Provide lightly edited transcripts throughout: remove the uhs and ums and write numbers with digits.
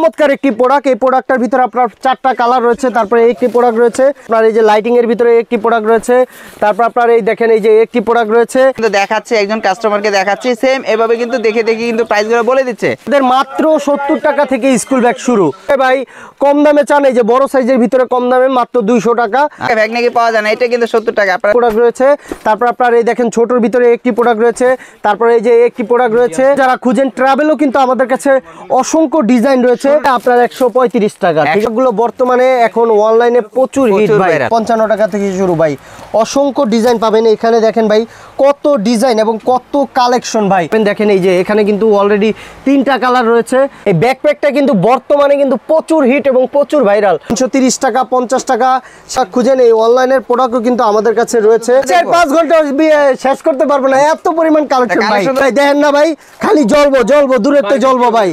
চমৎকার একটি প্রোডাক্ট। এই প্রোডাক্টটার ভিতরে আপনার 4টা কালার রয়েছে। তারপরে একটি প্রোডাক্ট রয়েছে আপনার এই যে লাইটিং এর ভিতরে একটি প্রোডাক্ট রয়েছে। তারপর আপনার এই দেখেন এই যে একটি প্রোডাক্ট রয়েছে, কিন্তু দেখাচ্ছে একজন কাস্টমারকে দেখাচ্ছি সেম এভাবে কিন্তু দেখে কিন্তু প্রাইসগুলো বলে দিচ্ছে। এদের মাত্র 70 টাকা থেকে স্কুল ব্যাগ শুরু। ভাই কম দামে চান, এই যে বড় সাইজের ভিতরে কম দামে মাত্র 200 টাকা ব্যাগ নাকি পাওয়া যায় না, এটা কিন্তু 70 টাকা প্রোডাক্ট রয়েছে। তারপর আপনার এই দেখেন ছোটর ভিতরে একটি প্রোডাক্ট রয়েছে। তারপরে এই যে একটি প্রোডাক্ট রয়েছে। যারা খুঁজেন ট্রাভেলও কিন্তু আমাদের কাছে অসংখ্য ডিজাইন রয়েছে। আপনার 135 টাকা। এগুলো বর্তমানে এখন অনলাইনে প্রচুর হিট ভাই। 55 টাকা থেকে শুরু ভাই, অসংখ্য ডিজাইন পাবেন এখানে। দেখেন ভাই কত ডিজাইন এবং কত কালেকশন ভাই। দেখেন এই যে এখানে কিন্তু অলরেডি 3টা কালার রয়েছে। এই ব্যাকপ্যাকটা কিন্তু বর্তমানে কিন্তু প্রচুর হিট এবং প্রচুর ভাইরাল। 330 টাকা 50 টাকা খুঁজেন। এই অনলাইনের প্রোডাক্টও কিন্তু আমাদের কাছে রয়েছে। 4-5 ঘন্টা শেষ করতে পারবো না, এত পরিমাণ কালেকশন ভাই। দেখেন না ভাই, খালি জ্বলবো দূরেতে জ্বলবো ভাই।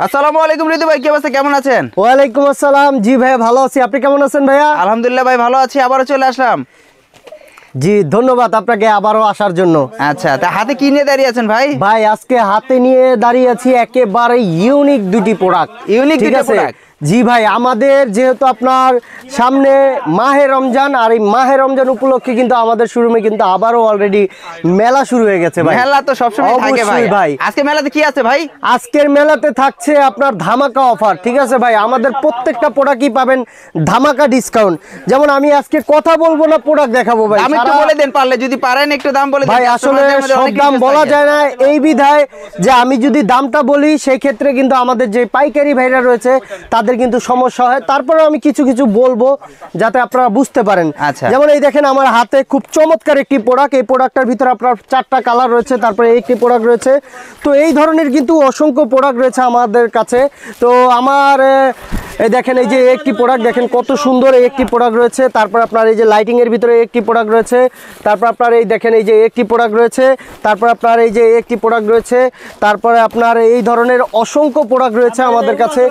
আসসালামু আলাইকুম ঋতু ভাই, কি অবস্থা, কেমন আছেন? ওয়ালাইকুম আসসালাম। জি ভাই ভালো আছি, আপনি কেমন আছেন ভাইয়া? আলহামদুলিল্লাহ ভাই ভালো আছি, আবারও চলে আসলাম। জি ধন্যবাদ আপনাকে আবারও আসার জন্য। আচ্ছা, তা হাতে কি নিয়ে দাঁড়িয়ে আছেন ভাই? ভাই আজকে হাতে নিয়ে দাঁড়িয়ে আছি একেবারে ইউনিক দুটি প্রোডাক্ট। ইউনিক দুটি প্রোডাক্ট? জি ভাই, আমাদের যেহেতু আপনার সামনে মাহে রমজান, আর এই মাহে রমজান উপলক্ষে কিন্তু আমাদের শোরুমে কিন্তু আবারও অলরেডি মেলা শুরু হয়ে গেছে ভাই। মেলা তো সবসময় থাকে ভাই। আজকে মেলাতে কি আছে ভাই? আজকের মেলাতে থাকছে আপনার ধামাকা অফার। ঠিক আছে ভাই, আমাদের প্রত্যেকটা প্রোডাক্টই পাবেন ধামাকা ডিসকাউন্ট। যেমন আমি আজকে কথা বলবো না, প্রোডাক্ট দেখাবো ভাই। আমি একটু বলে দেন পারলে, যদি পারেন একটু দাম বলে দেন ভাই। আসলে সব দাম বলা যায় না এই বিধায় যে আমি যদি দামটা বলি সেই ক্ষেত্রে কিন্তু আমাদের যে পাইকারি ভাইরা রয়েছে তাদের কিন্তু সমস্যা হয়। তারপরে আমি কিছু কিছু বলবো যাতে আপনারা বুঝতে পারেন। যেমন এই দেখেন আমার হাতে খুব চমৎকার একটি প্রোডাক্ট। এই প্রোডাক্টটার ভিতরে আপনার 4টা কালার রয়েছে। তারপরে একটি প্রোডাক্ট রয়েছে। তো এই ধরনের কিন্তু অসংখ্য প্রোডাক্ট রয়েছে আমাদের কাছে। তো আমার এই দেখেন এই যে একটি প্রোডাক্ট, দেখেন কত সুন্দর এই একটি প্রোডাক্ট রয়েছে। তারপর আপনার এই যে লাইটিং এর ভিতরে একটি প্রোডাক্ট রয়েছে। তারপর আপনার এই দেখেন এই যে একটি প্রোডাক্ট রয়েছে। তারপর আপনার এই যে একটি প্রোডাক্ট রয়েছে। তারপরে আপনার এই ধরনের অসংখ্য প্রোডাক্ট রয়েছে আমাদের কাছে।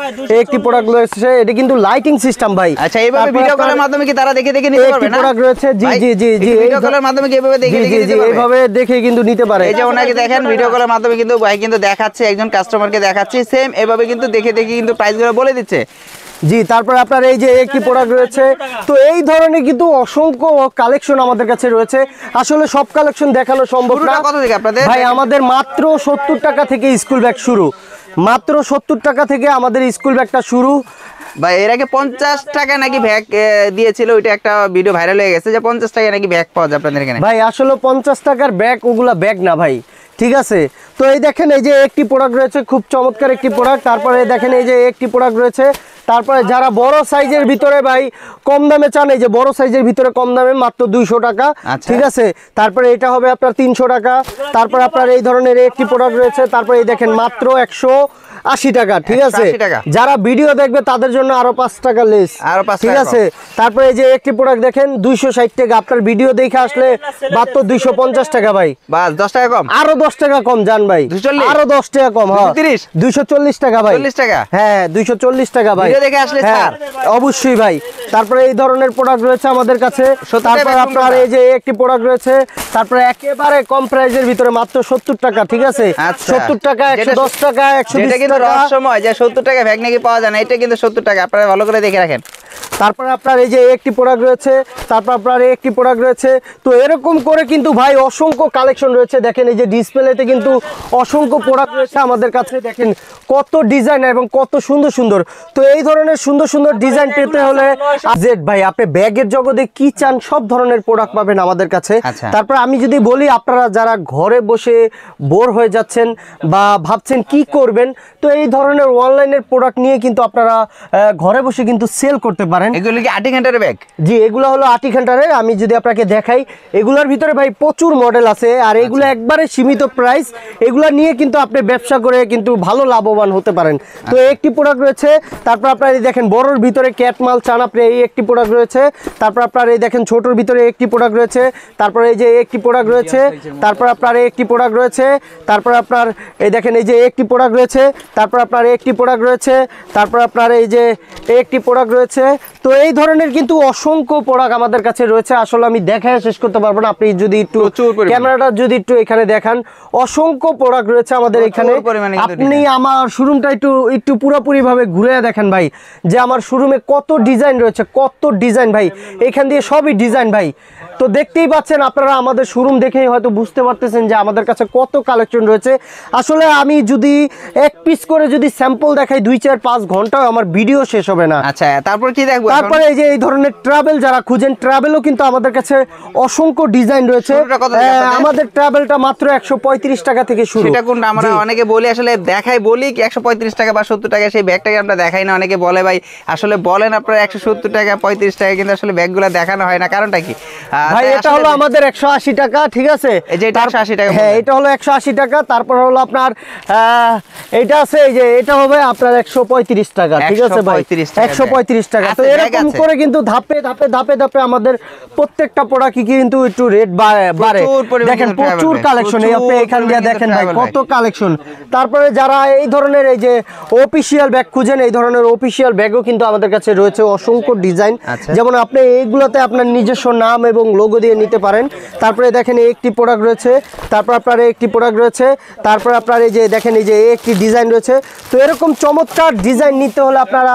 একটি প্রোডাক্ট রয়েছে, এটা কিন্তু লাইটিং সিস্টেম ভাই। আচ্ছা, এইভাবে ভিডিও কলের মাধ্যমে কি তারা দেখে দেখে নিতে পারবে না? প্রোডাক্ট রয়েছে। জি জি জি জি, ভিডিও কলের মাধ্যমে কি এইভাবে দেখে দেখে নিতে পারবে? এইভাবে দেখে কিন্তু নিতে পারে। এই যে ওনাকে দেখেন ভিডিও কলের মাধ্যমে কিন্তু ভাই কিন্তু দেখাচ্ছে, একজন কাস্টমারকে দেখাচ্ছি সেম এভাবে কিন্তু দেখে দেখে কিন্তু প্রাইসগুলো বলে দিচ্ছে। জি, তারপরে আপনার এই যে একটি প্রোডাক্ট রয়েছে। তো এই ধরনের কিন্তু অসংখ্য কালেকশন আমাদের কাছে রয়েছে। আসলে সব কালেকশন দেখানো সম্ভব না। কত থেকে আপনাদের ভাই? আমাদের মাত্র 70 টাকা থেকে স্কুল ব্যাগ শুরু। মাত্র 70 টাকা থেকে আমাদের স্কুল ব্যাগটা শুরু ভাই। এর আগে 50 টাকা নাকি ব্যাগ দিয়েছিল, ওইটা একটা ভিডিও ভাইরাল হয়ে গেছে যে 50 টাকা নাকি ব্যাগ পাওয়া যায় আপনাদের এখানে। ভাই আসলে 50 টাকার ব্যাগ ওগুলা ব্যাগ না ভাই। ঠিক আছে, তো এই দেখেন এই যে একটি প্রোডাক্ট রয়েছে, খুব চমৎকার একটি প্রোডাক্ট। তারপরে দেখেন এই যে একটি প্রোডাক্ট রয়েছে। তারপরে যারা বড় সাইজের ভিতরে ভাই কম দামে চান, এই যে বড় সাইজের ভিতরে কম দামে মাত্র 200 টাকা। ঠিক আছে, তারপরে এটা হবে আপনার 300 টাকা। তারপরে আপনার এই ধরনের একটি প্রোডাক্ট রয়েছে। তারপরে এই দেখেন মাত্র 180 টাকা। ঠিক আছে, যারা ভিডিও দেখবে তাদের জন্য আরো 5 টাকা লেস। ঠিক আছে, তারপরে এই যে একটি প্রোডাক্ট দেখেন 260 টাকা। আপনার ভিডিও দেখে আসলে মাত্র 250 টাকা ভাই। বাস 10 টাকা কম, আরো 10 টাকা কম জান ভাই। আরো 10 টাকা কম। হ্যাঁ 240 টাকা ভাই। 40 টাকা? হ্যাঁ 240 টাকা ভাই। ভিডিও দেখে আসলে স্যার অবশ্যই ভাই। তারপরে এই ধরনের প্রোডাক্ট রয়েছে আমাদের কাছে। তারপর আপনার এই যে একটি প্রোডাক্ট রয়েছে। তারপরে একেবারে কম প্রাইসের ভিতরে মাত্র 70 টাকা। ঠিক আছে, 70 টাকা, 110 টাকা, 120 টাকা। রহস্যময় যে 70 টাকা ব্যাগ নাকি পাওয়া যায় না, এটা কিন্তু 70 টাকা। আপনারা ভালো করে দেখে রাখেন। তারপরে আপনার এই যে একটি প্রোডাক্ট রয়েছে। তারপর আপনার এই একটি প্রোডাক্ট রয়েছে। তো এরকম করে কিন্তু ভাই অসংখ্য কালেকশন রয়েছে। দেখেন এই যে ডিসপ্লেতে কিন্তু অসংখ্য প্রোডাক্ট রয়েছে আমাদের কাছে। দেখেন কত ডিজাইন এবং কত সুন্দর সুন্দর। তো এই ধরনের সুন্দর সুন্দর ডিজাইন পেতে হলে জেড ভাই, আপনি ব্যাগের জগতে কি চান সব ধরনের প্রোডাক্ট পাবেন আমাদের কাছে। তারপর আমি যদি বলি, আপনারা যারা ঘরে বসে বোর হয়ে যাচ্ছেন বা ভাবছেন কি করবেন, তো এই ধরনের অনলাইনের প্রোডাক্ট নিয়ে কিন্তু আপনারা ঘরে বসে কিন্তু সেল করতে পারেন। এগুলো কি 8 ঘন্টার ব্যাগ? জি, এগুলো হলো 8 ঘন্টারের। আমি যদি আপনাকে দেখাই, এগুলোর ভিতরে ভাই প্রচুর মডেল আছে। আর এগুলো একবারে সীমিত প্রাইস। এগুলো নিয়ে কিন্তু আপনি ব্যবসা করে কিন্তু ভালো লাভবান হতে পারেন। তো একটি প্রোডাক্ট রয়েছে। তারপর আপনার এই দেখেন বড়র ভিতরে ক্যাট মাল চান আপনি, এই একটি প্রোডাক্ট রয়েছে। তারপর আপনার এই দেখেন ছোটর ভিতরে একটি প্রোডাক্ট রয়েছে। তারপর এই যে একটি প্রোডাক্ট রয়েছে। তারপর আপনার একটি প্রোডাক্ট রয়েছে। তারপর আপনার এই দেখেন এই যে একটি প্রোডাক্ট রয়েছে। তারপর আপনার একটি প্রোডাক্ট রয়েছে। তারপর আপনার এই যে একটি প্রোডাক্ট রয়েছে। তো তো এই ধরনের কিন্তু অসংখ্য প্রোডাক্ট আমাদের কাছে রয়েছে, আসলে আমি দেখায় শেষ করতে পারবো না। আপনি যদি একটু ক্যামেরাটা যদি একটু এখানে দেখান, অসংখ্য প্রোডাক্ট রয়েছে আমাদের এখানে। আপনি আমার শোরুমটা একটু পুরোপুরি ভাবে ঘুরে দেখেন ভাই, যে আমার শোরুমে কত ডিজাইন রয়েছে, কত ডিজাইন ভাই, এখান দিয়ে সবই ডিজাইন ভাই। তো দেখতেই পাচ্ছেন আপনারা, আমাদের শোরুম দেখেই হয়তো বুঝতে পারতেছেন যে আমাদের কাছে কত কালেকশন রয়েছে। আসলে আমি যদি এক পিস করে যদি স্যাম্পল দেখাই 2-4-5 ঘন্টাও আমার ভিডিও শেষ হবে না। আচ্ছা, তারপর কি দেখবো? তারপরে এই যে এই ধরনের ট্রাভেল যারা খুঁজেন, ট্রাভেলও কিন্তু আমাদের কাছে অসংখ্য ডিজাইন রয়েছে। আমাদের ট্রাভেলটা মাত্র 135 টাকা থেকে শুরু। সেটা কোনটা? আমরা অনেকে বলি আসলে দেখাই, বলি 135 টাকা বা 70 টাকা, সেই ব্যাগটাকে আমরা দেখাই না। অনেকে বলে ভাই আসলে বলেন আপনারা 170 টাকা 35 টাকা, কিন্তু আসলে ব্যাগগুলো দেখানো হয় না, কারণটা কি ভাই? এটা হলো আমাদের 180 টাকা, ঠিক আছে? এই যে এটা 180 টাকা, হ্যাঁ এটা হলো 180 টাকা। তারপর হলো আপনার এটা আছে, এই যে এটা হবে আপনার 135 টাকা, ঠিক আছে ভাই? 135 টাকা। তো এরকম করে কিন্তু ধাপে ধাপে ধাপে ধাপে আমাদের প্রত্যেকটা প্রোডাক্টই কিন্তু একটু রেট বাড়ে। দেখেন প্রচুর কালেকশন, এই আপনি এখান দিয়ে দেখেন ভাই কত কালেকশন। তারপরে যারা এই ধরনের এই যে অফিশিয়াল ব্যাগ খুঁজেন, এই ধরনের অফিশিয়াল ব্যাগও কিন্তু আমাদের কাছে রয়েছে, অসংখ্য ডিজাইন। যেমন আপনি এইগুলোতে আপনার নিজস্ব নাম এবং লোগো দিয়ে নিতে পারেন। তারপরে দেখেন এই একটি প্রোডাক্ট রয়েছে, তারপর আপনার একটি প্রোডাক্ট রয়েছে, তারপর আপনার এই যে দেখেন এই যে একটি ডিজাইন রয়েছে। তো এরকম চমৎকার ডিজাইন নিতে হলে আপনারা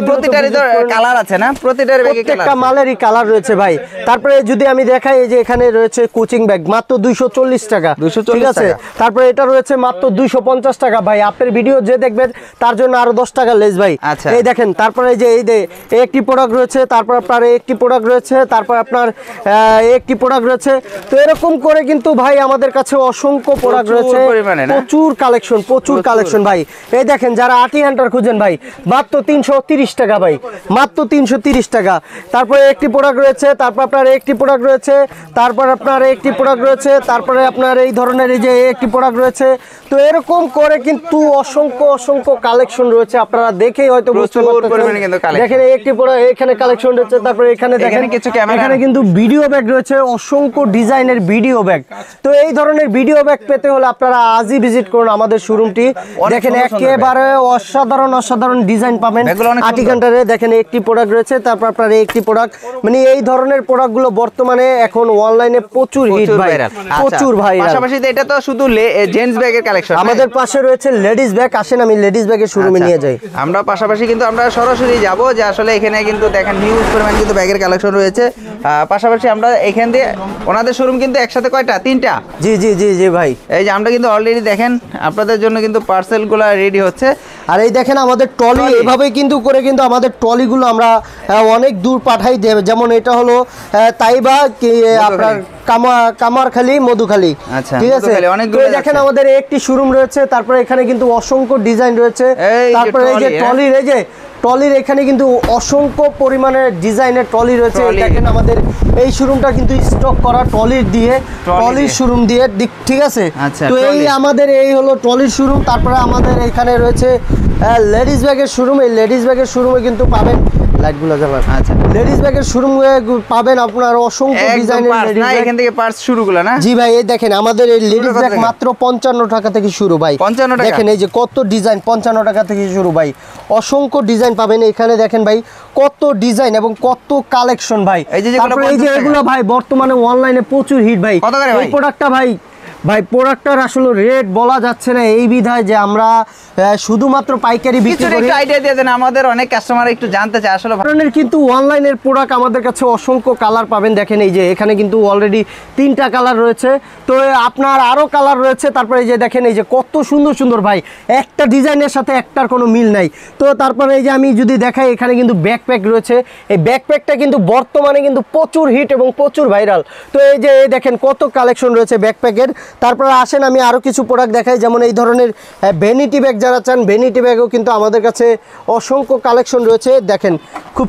প্রতিটারই তো কালার আছে না? প্রতিটার ব্যাগে প্রত্যেকটা মালেরই কালার রয়েছে ভাই। তারপরে যদি আমি দেখাই, এই যে এখানে রয়েছে কোচিং ব্যাগ মাত্র 240 টাকা, ঠিক আছে? তারপরে এটা রয়েছে মাত্র 250 টাকা ভাই। আপনার ভিডিও যে দেখবেন তার জন্য আরো 10 টাকা লেস ভাই। এই দেখেন, তারপরে এই যে এই একটি প্রোডাক্ট রয়েছে, তারপর আপনার একটি প্রোডাক্ট রয়েছে, তারপর আপনার একটি প্রোডাক্ট রয়েছে। তো এরকম করে কিন্তু ভাই আমাদের কাছে অসংখ্য প্রোডাক্ট রয়েছে, প্রচুর কালেকশন ভাই। এই দেখেন যারা আটি হান্টার খুঁজেন ভাই, মাত্র 330 টাকা ভাই, মাত্র 330 টাকা। তারপরে একটি প্রোডাক্ট রয়েছে, তারপর আপনার একটি প্রোডাক্ট রয়েছে, তারপর আপনার একটি প্রোডাক্ট রয়েছে, তারপরে আপনার এই ধরনের এই যে একটি প্রোডাক্ট রয়েছে। তো এরকম করে কিন্তু অসংখ্য কালেকশন রয়েছে, আপনারা দেখেই হয়তো বুঝতে পারছেন। দেখেন এই একটি প্রোডাক্ট, এখানে কালেকশন রয়েছে, তারপরে এখানে দেখেন কিছু ক্যামেরা, এখানে কিন্তু ভিডিও ব্যাগ রয়েছে, অসংখ্য ডিজাইনের ভিডিও ব্যাগ। তো এই ধরনের ভিডিও ব্যাগ পেতে হলে আপনারা আজই ভিজিট করুন আমাদের শোরুমটি। দেখেন একেবারে অসাধারণ ডিজাইন পাবেন আটি ঘন্টারে। দেখেন একটি প্রোডাক্ট রয়েছে, তারপর আপনার একটি প্রোডাক্ট, মানে এই ধরনের প্রোডাক্টগুলো বর্তমানে এখন অনলাইনে প্রচুর হিট ভাই, প্রচুর ভাই। পাশাপাশি এটা তো শুধু জেন্টস ব্যাগের কালেকশন, আমাদের পাশে রয়েছে লেডিস ব্যাগ। আসেন আমি লেডিস ব্যাগের শোরুমে নিয়ে যাই। আমরা পাশাপাশি কিন্তু আমরা সরাসরি যাব, যে আসলে এখানে কিন্তু দেখেন হিউজ পরিমাণ কিন্তু ব্যাগের কালেকশন রয়েছে। পাশাপাশি আমরা এখান দিয়ে ওনাদের শোরুম কিন্তু একসাথে কয়টা? 3টা। জি ভাই। এই যে আমরা কিন্তু অলরেডি দেখেন আপনাদের জন্য কিন্তু পার্সেলগুলো রেডি হচ্ছে। আর এই দেখেন আমাদের ট্রলি, এভাবে কিন্তু করে কিন্তু আমাদের ট্রলিগুলো আমরা অনেক দূর পাঠাই দেব। যেমন এটা হলো তাইবা আপনার কামারখালী, মধুখালী, ঠিক আছে? দেখেন আমাদের একটি শোরুম রয়েছে, তারপরে এখানে কিন্তু অসংখ্য ডিজাইন রয়েছে। তারপরে এই যে ট্রলির, এই যে ট্রলির এখানে কিন্তু অসংখ্য পরিমাণে ডিজাইনের ট্রলি রয়েছে। দেখেন আমাদের এই শোরুমটা কিন্তু স্টক করা ট্রলির দিয়ে, ট্রলির শোরুম দিয়ে, ঠিক আছে? তো এই আমাদের এই হলো ট্রলির শোরুম। তারপরে আমাদের এখানে রয়েছে লেডিস ব্যাগের শোরুম। এই লেডিস ব্যাগের শোরুমে কিন্তু পাবেন লাইটগুলো যাবে। আচ্ছা, লেডিস ব্যাগের শোরুমে পাবেন আপনার অসংখ্য ডিজাইনের লেডিস ব্যাগ। এখান থেকে পার্টস শুরুগুলো না? জি ভাই, এই দেখেন আমাদের এই লেডিস ব্যাগ মাত্র 55 টাকা থেকে শুরু ভাই। 55 টাকা? দেখেন এই যে কত ডিজাইন, 55 টাকা থেকে শুরু ভাই। অসংখ্য ডিজাইন পাবেন এখানে। দেখেন ভাই কত ডিজাইন এবং কত কালেকশন ভাই। তারপরে এই যে এগুলো ভাই বর্তমানে অনলাইনে প্রচুর হিট ভাই। এই প্রোডাক্টটা ভাই প্রোডাক্টটার আসলে রেট বলা যাচ্ছে না, এই বিধায় যে আমরা শুধুমাত্র পাইকারি বিক্রি করি। একটু আইডিয়া দিয়ে দেন, আমাদের অনেক কাস্টমার একটু জানতে চায় আসলে। কিন্তু অনলাইনের প্রোডাক্ট আমাদের কাছে অসংখ্য কালার পাবেন। দেখেন এই যে এখানে কিন্তু অলরেডি 3টা কালার রয়েছে, তো আপনার আরো কালার রয়েছে। তারপরে এই যে দেখেন এই যে কত সুন্দর ভাই, একটা ডিজাইনের সাথে একটার কোনো মিল নাই। তো তারপরে এই যে আমি যদি দেখাই, এখানে কিন্তু ব্যাকপ্যাক রয়েছে। এই ব্যাকপ্যাকটা কিন্তু বর্তমানে কিন্তু প্রচুর হিট এবং প্রচুর ভাইরাল। তো এই যে দেখেন কত কালেকশন রয়েছে ব্যাকপ্যাকের। তারপরে আসেন আমি আরো কিছু প্রোডাক্ট দেখাই, যেমন এই ধরনের ভ্যানিটি ব্যাগ যারা চান, ভ্যানিটি ব্যাগও কিন্তু আমাদের কাছে অসংখ্য কালেকশন রয়েছে। দেখেন খুব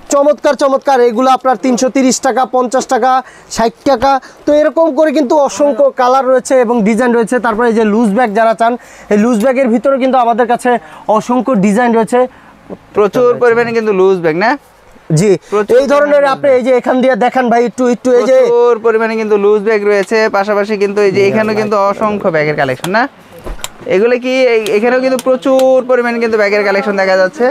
চমৎকার, এগুলো আপনার 330 টাকা, 50 টাকা, 60 টাকা। তো এরকম করে কিন্তু অসংখ্য কালার রয়েছে এবং ডিজাইন রয়েছে। তারপরে এই যে লুজ ব্যাগ যারা চান, এই লুজ ব্যাগের ভিতরে কিন্তু আমাদের কাছে অসংখ্য ডিজাইন রয়েছে, প্রচুর পরিমাণে কিন্তু লুজ ব্যাগ না? জি, এই ধরনের আপনি এই যে এখান দিয়ে দেখেন ভাই একটু এই যে প্রচুর পরিমাণে কিন্তু লুজ ব্যাগ রয়েছে। পাশাপাশি কিন্তু এই যে এখানেও কিন্তু অসংখ্য ব্যাগের কালেকশন না? এগুলো কি এখানেও কিন্তু প্রচুর পরিমাণে কিন্তু ব্যাগের কালেকশন দেখা যাচ্ছে।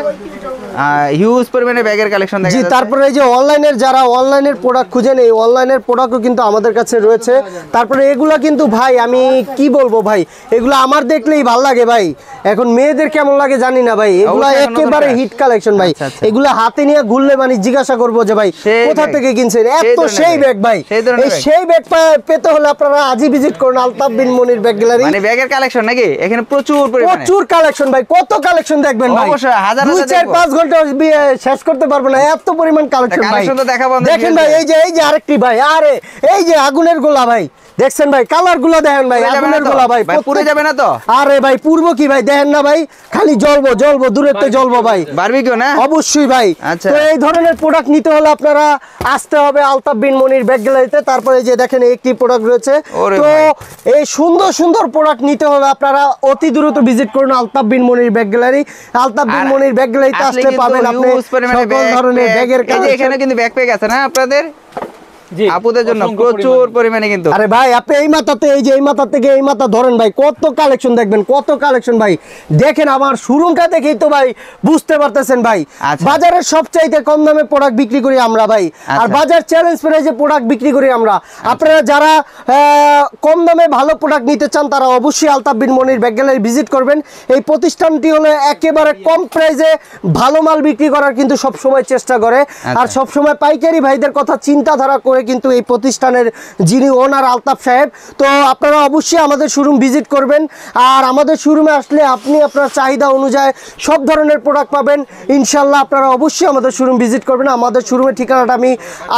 হিউজ পরিমাণে ব্যাগের কালেকশন দেখা জি, যাচ্ছে। তারপরে এই যে অনলাইনের যারা অনলাইনের প্রোডাক্ট খুঁজেন, এই অনলাইনের প্রোডাক্টও কিন্তু আমাদের কাছে রয়েছে। তারপরে এগুলা কিন্তু ভাই আমি কি বলবো ভাই, এগুলো আমার দেখলেই ভাল লাগে ভাই। এখন মেয়েদের কেমন লাগে জানি না ভাই, এগুলা অবশ্যই এখন একেবারে নতুন হিট কালেকশন ভাই। আচ্ছা, আচ্ছা। এগুলা হাতে নিয়ে ঘুরলে মানে জিজ্ঞাসা করবো যে ভাই সেই কোথা ব্যাগ। থেকে কিনছেন, এত ধরনের সেই ব্যাগ। ব্যাগ ভাই। সেই ধরনের এই ব্যাগ। সেই ব্যাগ পেতে হলে আপনারা আজই ভিজিট করুন আলতাফ বিন মনির ব্যাগ গ্যালারি। মানে ব্যাগের কালেকশন নাকি এখানে প্রচুর পরিমাণে? প্রচুর কালেকশন ভাই, কত কালেকশন দেখবেন ভাই, অবশ্যই, হাজার 2-4-5 ঘন্টা শেষ করতে পারবো না, এত পরিমাণ কালেকশন ভাই। কালেকশন তো দেখাবো আমাদের দেখেন ভাই, এই যে আরেকটি ভাই, আরে এই যে আগুনের গোলা ভাই, দেখছেন ভাই কালার গুলো দেখেন ভাই, পুড়ে যাবে না আগুনের তো? গোলা ভাই, ভাই, পুড়ে যাবে না তো? আরে ভাই পূর্ব কি ভাই, দেখেন না ভাই, খালি জ্বলবো জ্বলবো, দূরেতে জ্বলবো ভাই, বারবিকিউ না? অবশ্যই ভাই। আচ্ছা। তো এই ধরনের প্রোডাক্ট নিতে হলে আপনারা আসতে হবে আলতাফ বিন মনির ব্যাগ গ্যালারিতে। তারপরে এই যে দেখেন একটি প্রোডাক্ট রয়েছে। ওরে তো ভাই। এই সুন্দর সুন্দর প্রোডাক্ট নিতে হলে আপনারা অতি দ্রুত ভিজিট করুন আলতাফ বিন মনির ব্যাগ গ্যালারি। আলতাফ বিন আর মনির ব্যাগ গ্যালারিতে আসলে কিন্তু পাবেন আপনি huge পরিমাণে সকল ব্যাগ, ধরনের ব্যাগ। ব্যাগের এই যে কালেকশন। এখানে কিন্তু ব্যাকপ্যাক আছে না আপনাদের? জি, আপুদের জন্য অসংখ্য প্রচুর পরিমাণে কিন্তু। আরে ভাই আপনি এই মাথাতে, এই যে এই মাথা থেকে এই মাথা ধরেন ভাই, কত কালেকশন দেখবেন, কত কালেকশন ভাই। দেখেন আমার শোরুমটা দেখেই তো ভাই বুঝতে পারতেছেন ভাই, আচ্ছা। বাজারের সবচাইতে কম দামে প্রোডাক্ট বিক্রি করি আমরা ভাই। আর আচ্ছা। বাজার চ্যালেঞ্জ প্রাইসে প্রোডাক্ট বিক্রি করি আমরা। আপনারা যারা কম দামে ভালো প্রোডাক্ট নিতে চান তারা অবশ্যই আলতাফ বিন মনির ব্যাগ গ্যালারি ভিজিট করবেন। এই প্রতিষ্ঠানটি হলো একেবারে কম প্রাইসে ভালো মাল বিক্রি করার কিন্তু সব সময় চেষ্টা করে। আর সব সময় পাইকারি ভাইদের কথা চিন্তাধারা করে কিন্তু এই প্রতিষ্ঠানের যিনি ওনার আলতাফ সাহেব। তো আপনারা অবশ্যই আমাদের শোরুম ভিজিট করবেন। আর আমাদের শোরুমে আসলে আপনি আপনার চাহিদা অনুযায়ী সব ধরনের প্রোডাক্ট পাবেন ইনশাল্লাহ। আপনারা অবশ্যই আমাদের শোরুম ভিজিট করবেন। আমাদের শোরুমের ঠিকানাটা আমি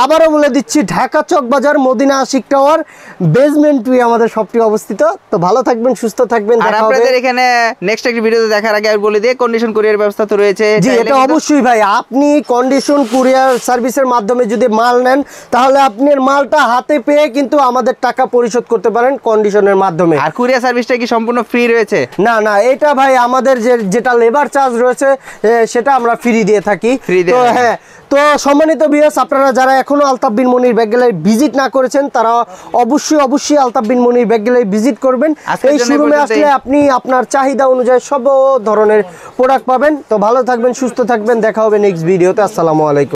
আবারও বলে দিচ্ছি, ঢাকা চক বাজার মদিনা আশিক টাওয়ার বেসমেন্ট 2 আমাদের শপটি অবস্থিত। তো ভালো থাকবেন, সুস্থ থাকবেন, আর দেখা হবে। আপনাদের এখানে নেক্সট একটা ভিডিওতে দেখার আগে আমি বলে দিই, কন্ডিশন কুরিয়ার ব্যবস্থা তো রয়েছে। জি, চাইলে এটা কিন্তু- অবশ্যই ভাই, আপনি কন্ডিশন কুরিয়ার সার্ভিসের মাধ্যমে যদি মাল নেন তাহলে আপনার মালটা হাতে পেয়ে কিন্তু আমাদের টাকা পরিশোধ করতে পারেন কন্ডিশনের মাধ্যমে। আর কুরিয়ার সার্ভিসটা কি সম্পূর্ণ ফ্রি রয়েছে? না না, এটা ভাই আমাদের যেটা লেবার চার্জ রয়েছে সেটা আমরা ফ্রি দিয়ে থাকি। Free দিয়ে তো থাকেন। হ্যাঁ, তো সম্মানিত ভিউয়ার্স, আপনারা যারা এখনো আলতাফ বিন মনির ব্যাগ গ্যালারি ভিজিট না করেছেন তারা অবশ্যই আলতাফ বিন মনির ব্যাগ গ্যালারি ভিজিট করবেন। আজকের এই জন্য এই শোরুমে পর্যন্তই। আসলে আপনি আপনার চাহিদা অনুযায়ী সব ধরনের প্রোডাক্ট পাবেন। তো ভালো থাকবেন, সুস্থ থাকবেন, দেখা হবে নেক্সট ভিডিওতে। আসসালামু আলাইকুম।